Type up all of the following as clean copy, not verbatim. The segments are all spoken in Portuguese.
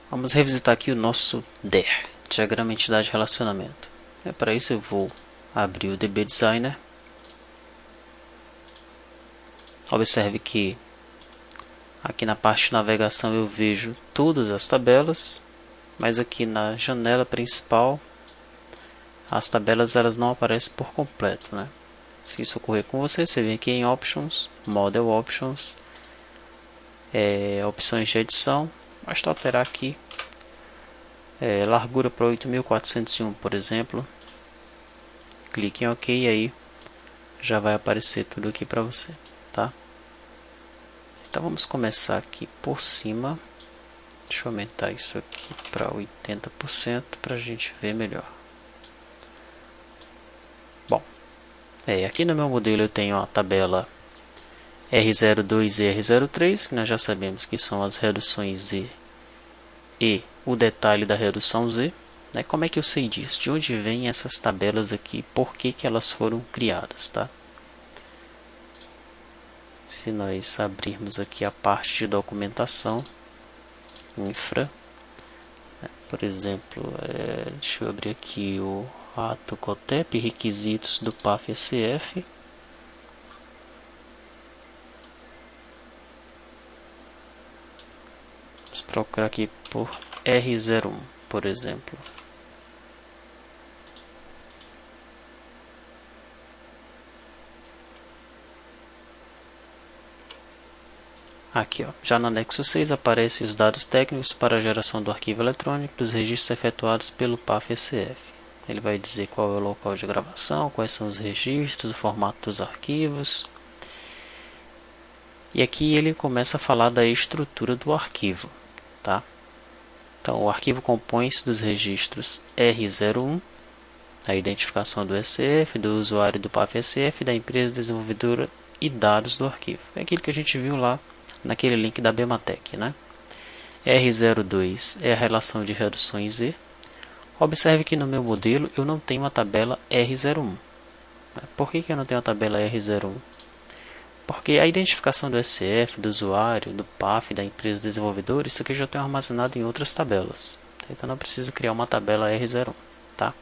Vamos revisitar aqui o nosso DER, Diagrama Entidade Relacionamento. Para isso eu vou abrir o DB Designer. Observe que aqui na parte de navegação eu vejo todas as tabelas, mas aqui na janela principal as tabelas elas não aparecem por completo, né? Se isso ocorrer com você, você vem aqui em Options, Model Options, opções de edição. Basta alterar aqui largura para 8401, por exemplo. Clique em OK e aí já vai aparecer tudo aqui para você, tá? Então vamos começar aqui por cima. Deixa eu aumentar isso aqui para 80% para a gente ver melhor. Bom, aqui no meu modelo eu tenho a tabela R02 e R03, que nós já sabemos que são as reduções Z e o detalhe da redução Z. Como é que eu sei disso? De onde vêm essas tabelas aqui? Por que elas foram criadas? Tá? Se nós abrirmos aqui a parte de documentação, infra, por exemplo, deixa eu abrir aqui o ato COTEP, requisitos do PAF-SF. Vamos procurar aqui por R01, por exemplo. Aqui, já no anexo 6 aparecem os dados técnicos para a geração do arquivo eletrônico dos registros efetuados pelo PAF-SF. Ele vai dizer qual é o local de gravação, quais são os registros, o formato dos arquivos. E aqui ele começa a falar da estrutura do arquivo. Tá? Então, o arquivo compõe-se dos registros R01, a identificação do SF, do usuário do PAF-SF, da empresa desenvolvedora e dados do arquivo. É aquilo que a gente viu lá naquele link da Bematec, né? R02 é a relação de reduções Z. Observe que no meu modelo eu não tenho a tabela R01. Por que eu não tenho a tabela R01? Porque a identificação do SF, do usuário, do PAF, da empresa desenvolvedora, isso aqui eu já tenho armazenado em outras tabelas. Então não preciso criar uma tabela R01. Tá?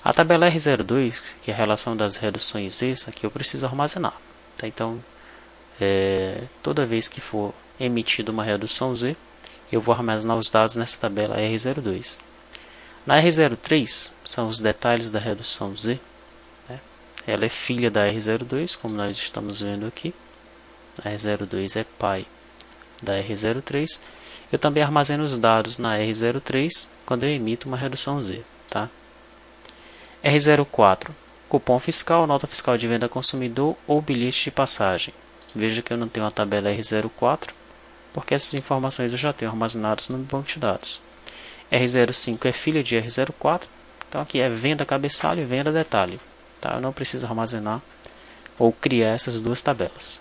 A tabela R02, que é a relação das reduções Z, isso aqui eu preciso armazenar. Tá? Então, toda vez que for emitida uma redução Z, eu vou armazenar os dados nessa tabela R02. Na R03 são os detalhes da redução Z. Ela é filha da R02, como nós estamos vendo aqui. A R02 é pai da R03. Eu também armazeno os dados na R03 quando eu emito uma redução Z. Tá? R04, cupom fiscal, nota fiscal de venda ao consumidor ou bilhete de passagem. Veja que eu não tenho a tabela R04, porque essas informações eu já tenho armazenadas no banco de dados. R05 é filha de R04, então aqui é venda cabeçalho e venda detalhe. Tá? Eu não preciso armazenar ou criar essas duas tabelas.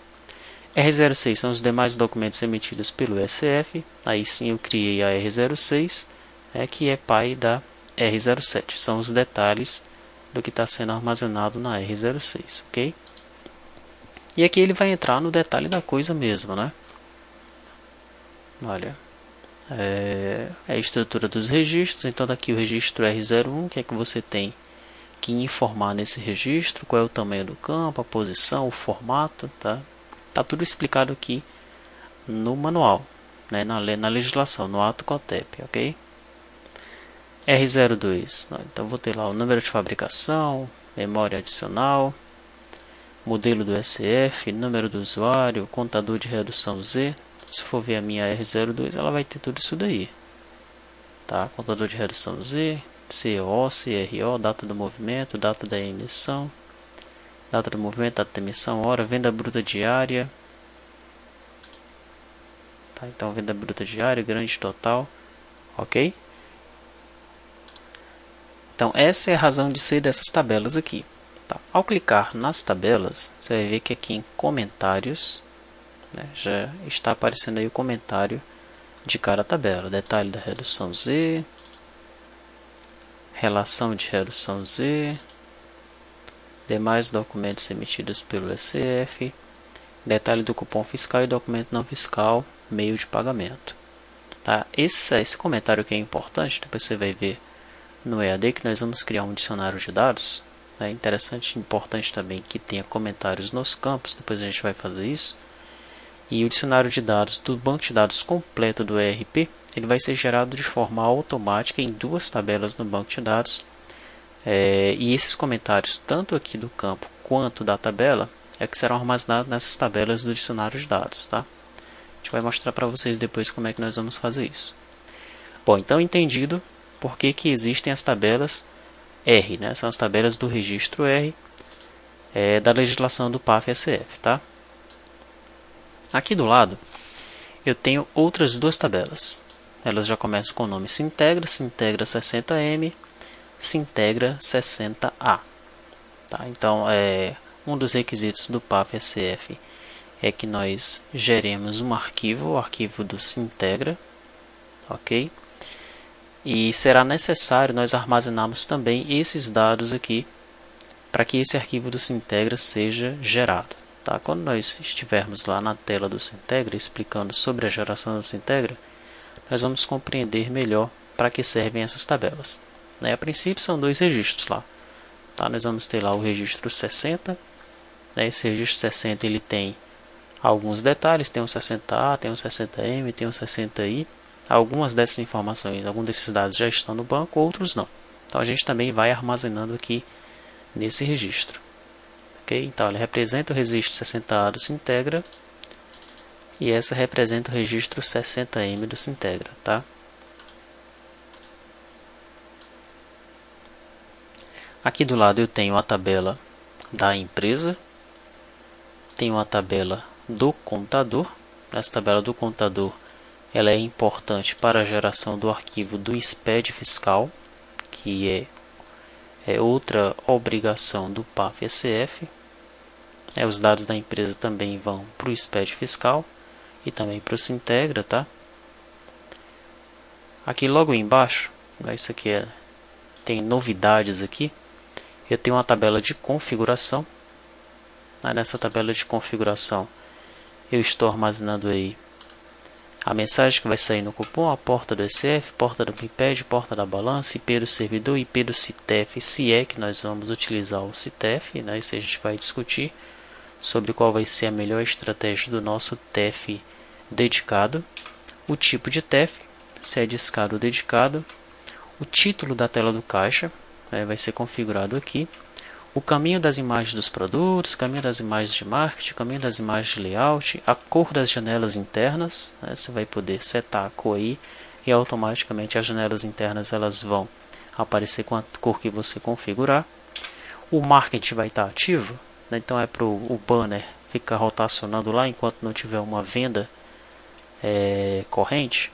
R06 são os demais documentos emitidos pelo SF. Aí sim eu criei a R06, que é pai da R07. São os detalhes do que está sendo armazenado na R06. Ok? E aqui ele vai entrar no detalhe da coisa mesmo, né? Olha, a estrutura dos registros. Então daqui o registro R01, que é que você tem que informar nesse registro, qual é o tamanho do campo, a posição, o formato, tá? Tá tudo explicado aqui no manual, né? na legislação, no ato COTEP, ok? R02, então vou ter lá o número de fabricação, memória adicional, modelo do SF, número do usuário, contador de redução Z. Se for ver a minha R02, ela vai ter tudo isso daí, tá? Contador de redução Z, CO, CRO, data do movimento, data da emissão, data do movimento, data da emissão, hora, venda bruta diária. Tá? Então, venda bruta diária, grande total, ok? Então, essa é a razão de ser dessas tabelas aqui. Tá? Ao clicar nas tabelas, você vai ver que aqui em comentários, né, já está aparecendo aí o comentário de cada tabela. Detalhe da redução Z, relação de redução Z, demais documentos emitidos pelo SF, detalhe do cupom fiscal e documento não fiscal, meio de pagamento. Tá? Esse comentário que é importante, depois você vai ver no EAD que nós vamos criar um dicionário de dados. É interessante e importante também que tenha comentários nos campos, depois a gente vai fazer isso. E o dicionário de dados do banco de dados completo do ERP, ele vai ser gerado de forma automática em 2 tabelas no banco de dados. E esses comentários, tanto aqui do campo quanto da tabela, é que serão armazenados nessas tabelas do dicionário de dados. Tá? A gente vai mostrar para vocês depois como é que nós vamos fazer isso. Bom, então entendido por que existem as tabelas R, né? São as tabelas do registro R da legislação do PAF-SF, tá? Aqui do lado eu tenho outras 2 tabelas. Elas já começam com o nome Sintegra, Sintegra 60M, Sintegra 60A. Tá? Então, um dos requisitos do PAF-SF é que nós geremos um arquivo, o arquivo do Sintegra, ok? E será necessário nós armazenarmos também esses dados aqui para que esse arquivo do Sintegra seja gerado. Tá? Quando nós estivermos lá na tela do Sintegra explicando sobre a geração do Sintegra, nós vamos compreender melhor para que servem essas tabelas. A princípio são 2 registros lá. Tá? Nós vamos ter lá o registro 60. Esse registro 60 ele tem alguns detalhes, tem um 60A, tem um 60M, tem um 60I. Algumas dessas informações, alguns desses dados já estão no banco, outros não. Então a gente também vai armazenando aqui nesse registro. Okay? Então ele representa o registro 60A do Sintegra e essa representa o registro 60M do Sintegra. Tá? Aqui do lado eu tenho a tabela da empresa, tenho a tabela do contador. Essa tabela do contador ela é importante para a geração do arquivo do SPED fiscal, que é outra obrigação do PAF-SF. Os dados da empresa também vão para o SPED fiscal e também para o Sintegra. Tá? Aqui logo embaixo, isso aqui tem novidades aqui. Eu tenho uma tabela de configuração. Nessa tabela de configuração eu estou armazenando aí a mensagem que vai sair no cupom, a porta do ECF, porta do PIPED, porta da balança, IP do servidor, IP do CITEF, se é que nós vamos utilizar o CITEF, né? Isso a gente vai discutir sobre qual vai ser a melhor estratégia do nosso TEF dedicado, o tipo de TEF, se é discado ou dedicado, o título da tela do caixa, vai ser configurado aqui, o caminho das imagens dos produtos, o caminho das imagens de marketing, o caminho das imagens de layout, a cor das janelas internas, você vai poder setar a cor aí e automaticamente as janelas internas elas vão aparecer com a cor que você configurar. O marketing vai estar ativo, então é para o banner ficar rotacionando lá enquanto não tiver uma venda corrente.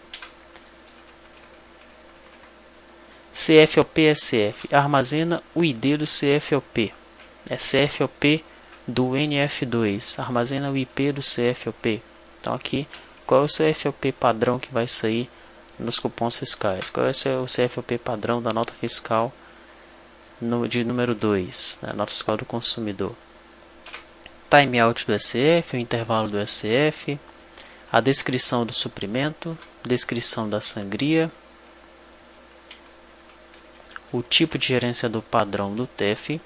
CFOP SF armazena o ID do CFOP. CFOP do NF2 armazena o IP do CFOP. Então aqui, qual é o CFOP padrão que vai sair nos cupons fiscais? Qual é o CFOP padrão da nota fiscal de número 2, a nota fiscal do consumidor? Timeout do SF, o intervalo do SF, a descrição do suprimento, descrição da sangria, o tipo de gerenciador padrão do TEF,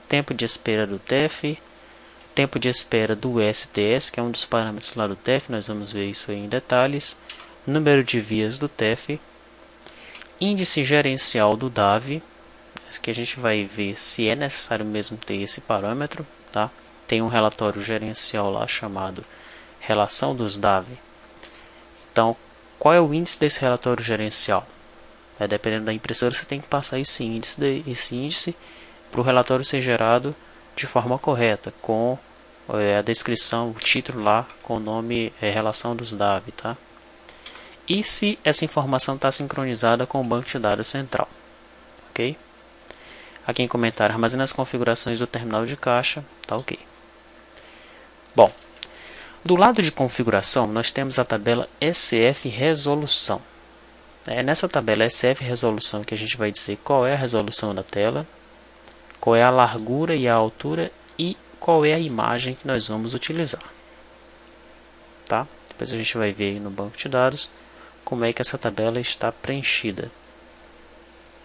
tempo de espera do TEF, tempo de espera do STS, que é um dos parâmetros lá do TEF, nós vamos ver isso aí em detalhes, número de vias do TEF, índice gerencial do DAV, que a gente vai ver se é necessário mesmo ter esse parâmetro. Tá? Tem um relatório gerencial lá chamado relação dos DAV. Então, qual é o índice desse relatório gerencial? Dependendo da impressora, você tem que passar esse índice para o relatório ser gerado de forma correta, com a descrição, o título lá, com o nome relação dos DAV. Tá? E se essa informação está sincronizada com o banco de dados central. Ok? Aqui em comentário, armazena as configurações do terminal de caixa. Tá ok. Bom, do lado de configuração, nós temos a tabela SF Resolução. É nessa tabela SF Resolução que a gente vai dizer qual é a resolução da tela, qual é a largura e a altura e qual é a imagem que nós vamos utilizar. Tá? Depois a gente vai ver aí no banco de dados como é que essa tabela está preenchida.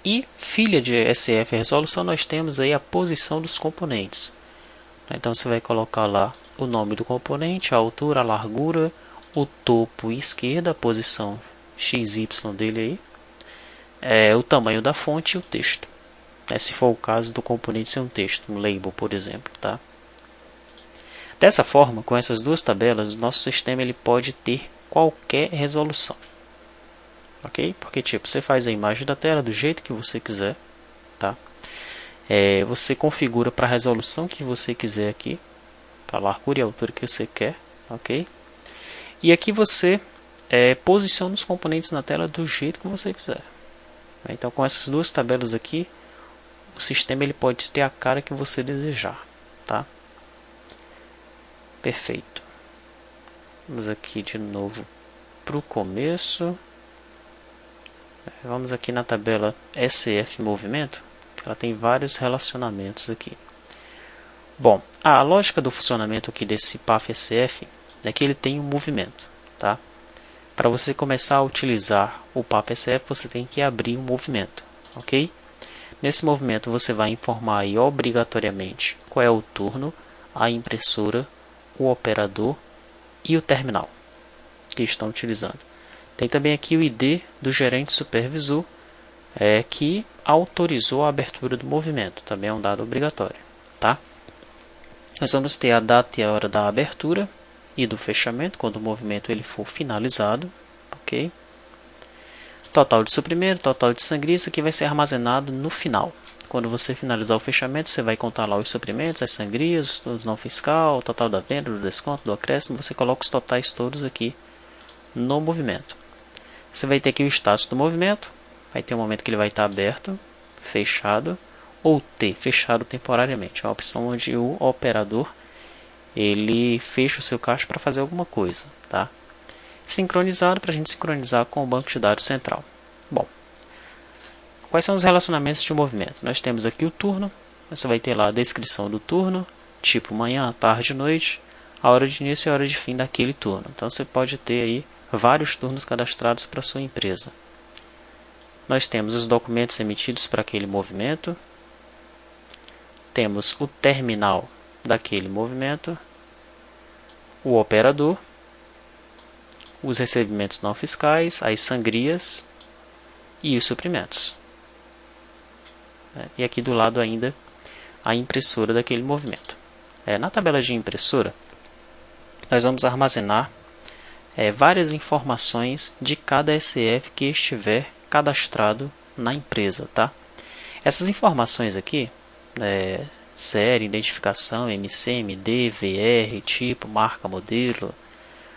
E filha de SF resolução, nós temos aí a posição dos componentes. Então você vai colocar lá o nome do componente, a altura, a largura, o topo esquerda, a posição XY dele aí, o tamanho da fonte e o texto. Se for o caso do componente ser um texto, um label, por exemplo, tá? Dessa forma, com essas duas tabelas, o nosso sistema ele pode ter qualquer resolução. Ok? Porque tipo, você faz a imagem da tela do jeito que você quiser, tá? Você configura para a resolução que você quiser aqui, para a largura e a altura que você quer, ok? E aqui você posiciona os componentes na tela do jeito que você quiser. Então, com essas duas tabelas aqui, o sistema ele pode ter a cara que você desejar, tá? Perfeito. Vamos aqui de novo para o começo. Vamos aqui na tabela SF movimento, que ela tem vários relacionamentos aqui. Bom, a lógica do funcionamento aqui desse PAF SF é que ele tem um movimento, tá? Para você começar a utilizar o PAF SF, você tem que abrir um movimento, ok? Nesse movimento você vai informar aí obrigatoriamente qual é o turno, a impressora, o operador e o terminal que estão utilizando. Tem também aqui o ID do gerente supervisor, que autorizou a abertura do movimento. Também é um dado obrigatório, tá? Nós vamos ter a data e a hora da abertura e do fechamento, quando o movimento ele for finalizado, ok? Total de suprimento, total de sangria, isso aqui vai ser armazenado no final. Quando você finalizar o fechamento, você vai contar lá os suprimentos, as sangrias, os não fiscal, o total da venda, do desconto, do acréscimo. Você coloca os totais todos aqui no movimento. Você vai ter aqui o status do movimento. Vai ter um momento que ele vai estar aberto, fechado ou T, fechado temporariamente. É uma opção onde o operador ele fecha o seu caixa para fazer alguma coisa, tá? Sincronizado para a gente sincronizar com o banco de dados central. Bom, quais são os relacionamentos de movimento? Nós temos aqui o turno, você vai ter lá a descrição do turno, tipo manhã, tarde, noite, a hora de início e a hora de fim daquele turno. Então você pode ter aí vários turnos cadastrados para a sua empresa. Nós temos os documentos emitidos para aquele movimento, temos o terminal daquele movimento, o operador, os recebimentos não fiscais, as sangrias e os suprimentos. E aqui do lado ainda a impressora daquele movimento. Na tabela de impressora, nós vamos armazenar várias informações de cada SF que estiver cadastrado na empresa, tá? Essas informações aqui, série, identificação, MCMD, VR, tipo, marca, modelo,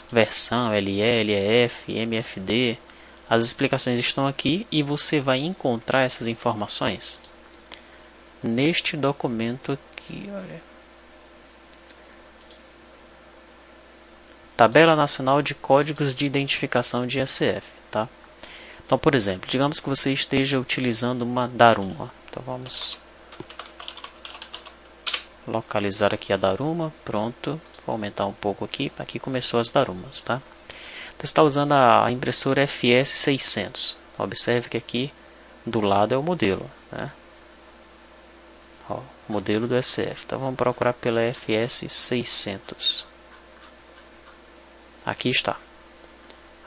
versão, LL, EF, MFD, as explicações estão aqui e você vai encontrar essas informações neste documento aqui, olha. Tabela Nacional de Códigos de Identificação de SF, tá? Então, por exemplo, digamos que você esteja utilizando uma Daruma. Então, vamos localizar aqui a Daruma. Pronto. Vou aumentar um pouco aqui. Aqui começou as Darumas, tá? Então, você está usando a impressora FS600. Observe que aqui do lado é o modelo, né? Ó, modelo do SF. Então, vamos procurar pela FS600. Aqui está.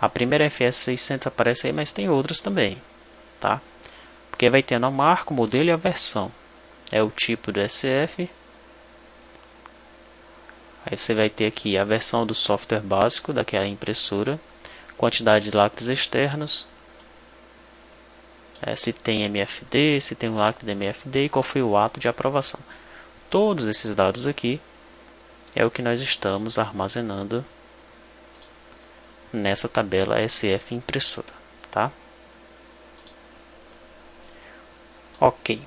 A primeira FS600 aparece aí, mas tem outras também, tá? Porque vai tendo a marca, o modelo e a versão. É o tipo do SF. Aí você vai ter aqui a versão do software básico daquela impressora, quantidade de lacres externos, se tem MFD, se tem um lacre de MFD e qual foi o ato de aprovação. Todos esses dados aqui é o que nós estamos armazenando nessa tabela SF impressora, tá? Ok.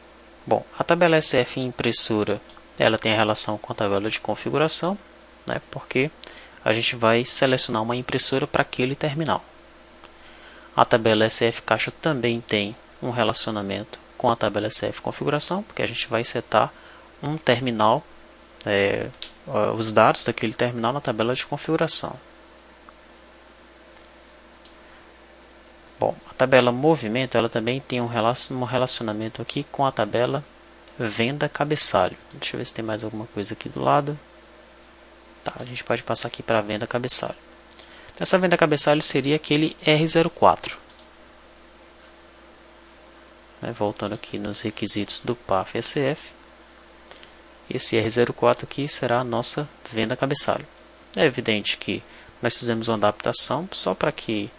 Bom, a tabela SF impressora, ela tem a relação com a tabela de configuração, né? Porque a gente vai selecionar uma impressora para aquele terminal. A tabela SF caixa também tem um relacionamento com a tabela SF configuração, porque a gente vai setar um terminal, os dados daquele terminal na tabela de configuração. Bom, a tabela movimento ela também tem um relacionamento aqui com a tabela venda cabeçalho. Deixa eu ver se tem mais alguma coisa aqui do lado. Tá, a gente pode passar aqui para a venda cabeçalho. Essa venda cabeçalho seria aquele R04. Voltando aqui nos requisitos do PAF SF. Esse R04 aqui será a nossa venda cabeçalho. É evidente que nós fizemos uma adaptação só para que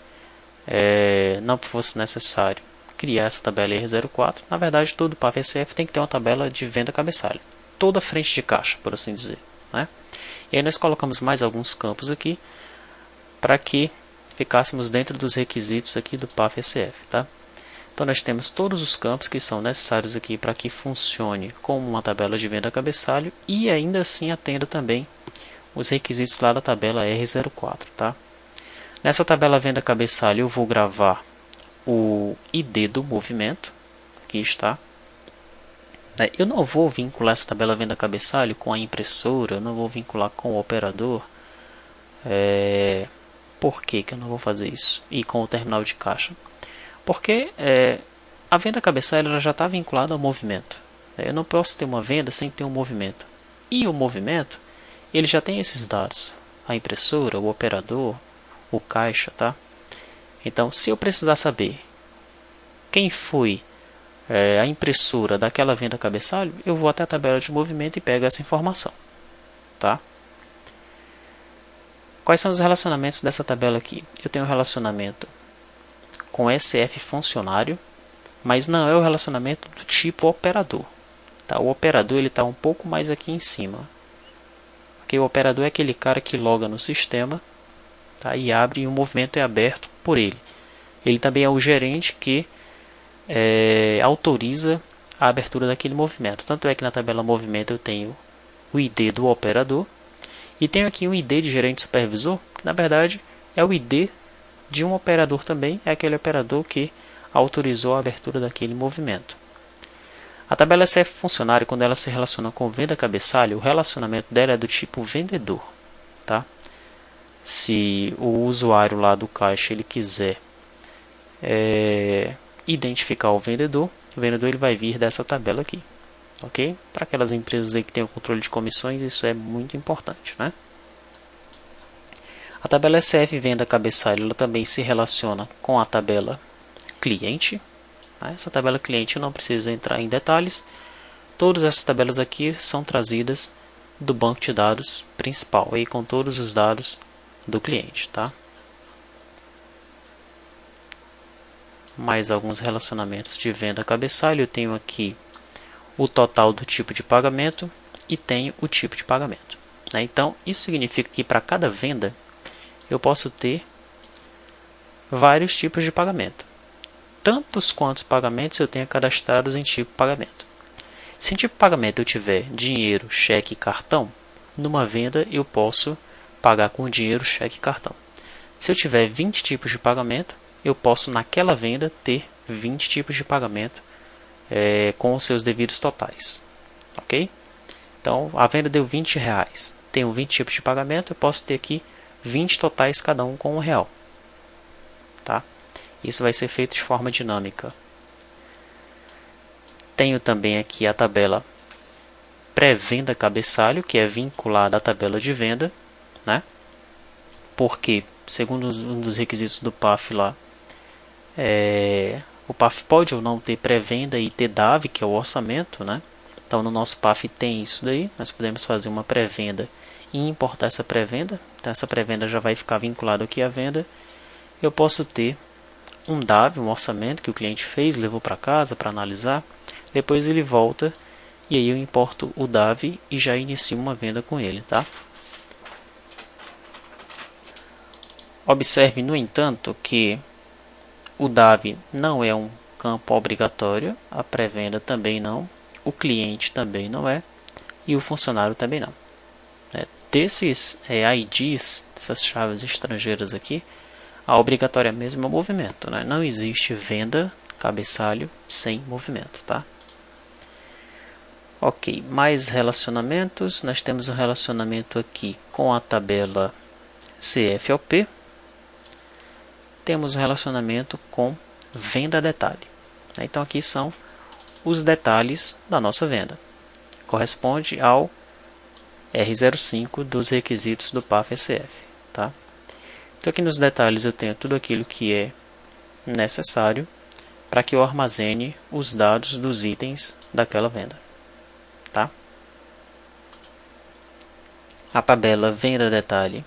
não fosse necessário criar essa tabela R04. Na verdade, todo PAF SF tem que ter uma tabela de venda cabeçalho. Toda frente de caixa, por assim dizer. E aí nós colocamos mais alguns campos aqui para que ficássemos dentro dos requisitos aqui do PAF SF. Tá? Então nós temos todos os campos que são necessários aqui para que funcione como uma tabela de venda cabeçalho e ainda assim atenda também os requisitos lá da tabela R04. Tá? Nessa tabela venda cabeçalho eu vou gravar o ID do movimento, aqui está. Eu não vou vincular essa tabela venda cabeçalho com a impressora, eu não vou vincular com o operador. Por que eu não vou fazer isso? E com o terminal de caixa? Porque a venda cabeçalho ela já está vinculada ao movimento. Eu não posso ter uma venda sem ter um movimento. E o movimento, ele já tem esses dados. A impressora, o operador, o caixa, tá? Então, se eu precisar saber quem foi a impressora daquela venda cabeçalho, eu vou até a tabela de movimento e pego essa informação, tá? Quais são os relacionamentos dessa tabela aqui? Eu tenho um relacionamento com SF funcionário, mas não é o relacionamento do tipo operador. Tá? O operador está um pouco mais aqui em cima. Porque o operador é aquele cara que loga no sistema, tá? E abre e o movimento é aberto por ele. Ele também é o gerente que autoriza a abertura daquele movimento. Tanto é que na tabela movimento eu tenho o ID do operador e tenho aqui um ID de gerente supervisor, que na verdade é o ID de um operador também, é aquele operador que autorizou a abertura daquele movimento. A tabela SF funcionário, quando ela se relaciona com venda cabeçalho, o relacionamento dela é do tipo vendedor. Tá? Se o usuário lá do caixa ele quiser identificar o vendedor ele vai vir dessa tabela aqui. Ok? Para aquelas empresas aí que têm o controle de comissões, isso é muito importante. Né? A tabela SF venda cabeçalho ela também se relaciona com a tabela cliente. Essa tabela cliente eu não preciso entrar em detalhes. Todas essas tabelas aqui são trazidas do banco de dados principal, aí com todos os dados do cliente. Tá? Mais alguns relacionamentos de venda cabeçalho. Eu tenho aqui o total do tipo de pagamento e tenho o tipo de pagamento. Então, isso significa que para cada venda eu posso ter vários tipos de pagamento. Tantos quantos pagamentos eu tenho cadastrados em tipo pagamento. Se em tipo pagamento eu tiver dinheiro, cheque e cartão, numa venda eu posso pagar com dinheiro, cheque e cartão. Se eu tiver 20 tipos de pagamento, eu posso naquela venda ter 20 tipos de pagamento com os seus devidos totais. Ok? Então a venda deu R$20. Tenho 20 tipos de pagamento, eu posso ter aqui 20 totais, cada um com R$1. Tá? Isso vai ser feito de forma dinâmica. Tenho também aqui a tabela pré-venda cabeçalho, que é vinculada à tabela de venda. Né? Porque, segundo um dos requisitos do PAF lá, o PAF pode ou não ter pré-venda e ter DAV, que é o orçamento. Né? Então no nosso PAF tem isso daí. Nós podemos fazer uma pré-venda e importar essa pré-venda. Então essa pré-venda já vai ficar vinculada aqui à venda. Eu posso ter um DAV, um orçamento que o cliente fez, levou para casa para analisar. Depois ele volta e aí eu importo o DAV e já inicio uma venda com ele. Tá? Observe, no entanto, que o DAV não é um campo obrigatório, a pré-venda também não, o cliente também não é e o funcionário também não. Desses IDs, dessas chaves estrangeiras aqui, a obrigatória mesmo é o movimento. Né? Não existe venda cabeçalho sem movimento. Tá? Ok, mais relacionamentos. Nós temos um relacionamento aqui com a tabela CFOP. temos um relacionamento com venda detalhe. Então aqui são os detalhes da nossa venda. Corresponde ao R05 dos requisitos do PAF-SF. Tá? Então aqui nos detalhes eu tenho tudo aquilo que é necessário para que eu armazene os dados dos itens daquela venda. Tá? A tabela venda detalhe,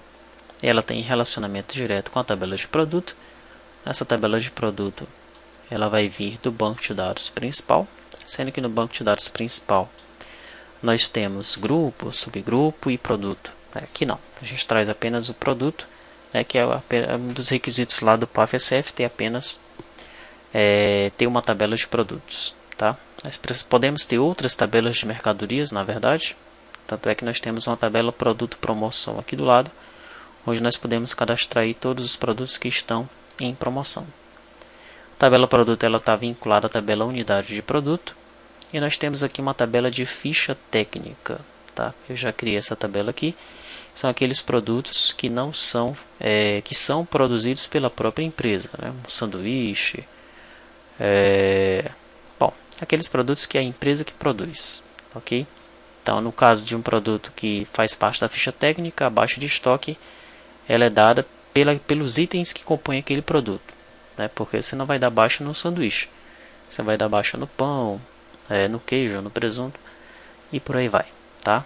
ela tem relacionamento direto com a tabela de produto. Essa tabela de produto, ela vai vir do banco de dados principal, sendo que no banco de dados principal nós temos grupo, subgrupo e produto. Aqui não, a gente traz apenas o produto, que é um dos requisitos lá do PAF-SF, ter apenas ter uma tabela de produtos. Tá? Nós podemos ter outras tabelas de mercadorias, na verdade, tanto é que nós temos uma tabela produto promoção aqui do lado, onde nós podemos cadastrar aí todos os produtos que estão em promoção. A tabela produto está vinculada à tabela unidade de produto, e nós temos aqui uma tabela de ficha técnica. Tá? Eu já criei essa tabela aqui. São aqueles produtos que não são, que são produzidos pela própria empresa, né? Um sanduíche, bom, aqueles produtos que é a empresa que produz, ok? Então, no caso de um produto que faz parte da ficha técnica, a baixa de estoque, ela é dada pelos itens que compõem aquele produto, né? Porque você não vai dar baixa no sanduíche, você vai dar baixa no pão, no queijo, no presunto e por aí vai, tá?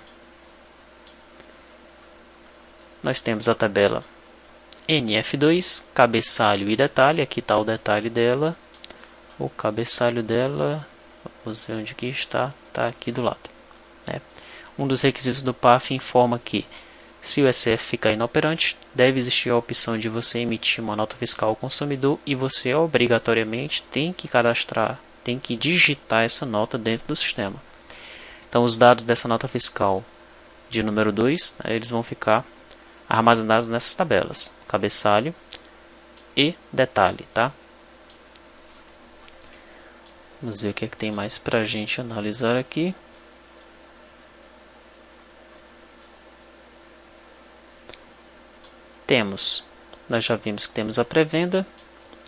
Nós temos a tabela NF2, cabeçalho e detalhe. Aqui está o detalhe dela, o cabeçalho dela, vamos ver onde que está, está aqui do lado. Né? Um dos requisitos do PAF informa que, se o SF ficar inoperante, deve existir a opção de você emitir uma nota fiscal ao consumidor e você obrigatoriamente tem que cadastrar, tem que digitar essa nota dentro do sistema. Então os dados dessa nota fiscal de número 2, eles vão ficar armazenados nessas tabelas, cabeçalho e detalhe, tá? Vamos ver o que é que tem mais para a gente analisar aqui. Nós já vimos que temos a pré-venda,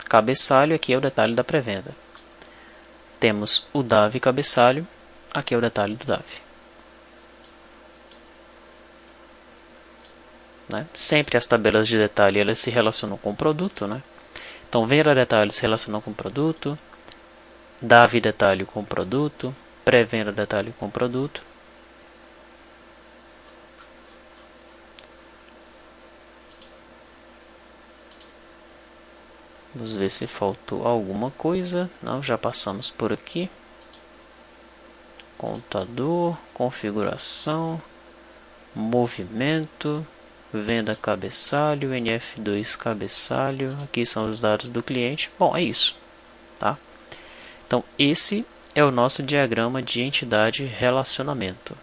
cabeçalho, aqui é o detalhe da pré-venda. Temos o DAV cabeçalho, aqui é o detalhe do DAV. Né? Sempre as tabelas de detalhe elas se relacionam com o produto. Né? Então, venda detalhe se relaciona com o produto, DAV detalhe com o produto, pré-venda detalhe com o produto. Vamos ver se faltou alguma coisa. Não, já passamos por aqui. Contador, configuração, movimento, venda cabeçalho, NF2 cabeçalho. Aqui são os dados do cliente. Bom, é isso. Tá? Então, esse é o nosso diagrama de entidade relacionamento.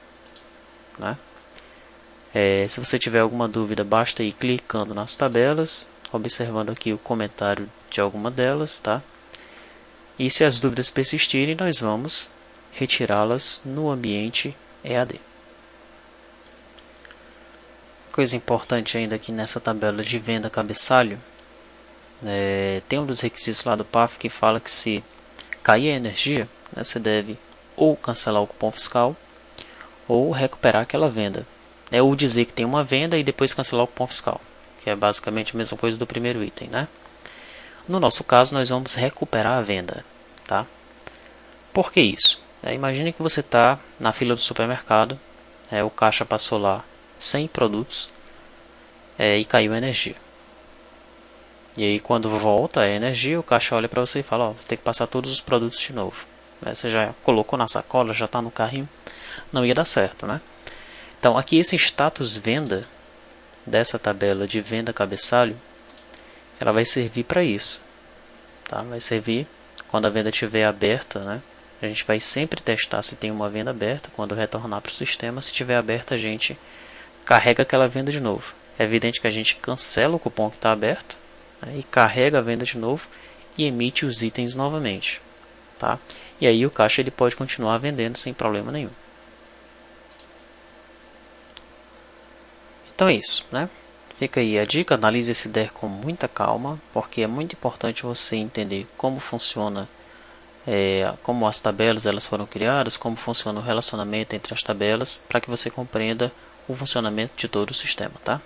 Né? Se você tiver alguma dúvida, basta ir clicando nas tabelas, observando aqui o comentário de alguma delas, tá? E se as dúvidas persistirem, nós vamos retirá-las no ambiente EAD. Coisa importante ainda aqui nessa tabela de venda cabeçalho, tem um dos requisitos lá do PAF que fala que se cair a energia, né, você deve ou cancelar o cupom fiscal ou recuperar aquela venda. Ou dizer que tem uma venda e depois cancelar o cupom fiscal, que é basicamente a mesma coisa do primeiro item, né? No nosso caso, nós vamos recuperar a venda, tá? Por que isso? Imagine que você está na fila do supermercado, o caixa passou lá 100 produtos e caiu a energia. E aí quando volta a energia, o caixa olha para você e fala, você tem que passar todos os produtos de novo. Você já colocou na sacola, já está no carrinho, não ia dar certo, né? Então aqui esse status venda dessa tabela de venda cabeçalho, ela vai servir para isso, tá? Vai servir quando a venda estiver aberta, né? A gente vai sempre testar se tem uma venda aberta. Quando retornar para o sistema, se estiver aberta, a gente carrega aquela venda de novo. É evidente que a gente cancela o cupom que está aberto, né? E carrega a venda de novo e emite os itens novamente, tá? E aí o caixa ele pode continuar vendendo sem problema nenhum. Então é isso, né? Fica aí a dica, analise esse DER com muita calma, porque é muito importante você entender como funciona, como as tabelas elas foram criadas, como funciona o relacionamento entre as tabelas, para que você compreenda o funcionamento de todo o sistema, tá?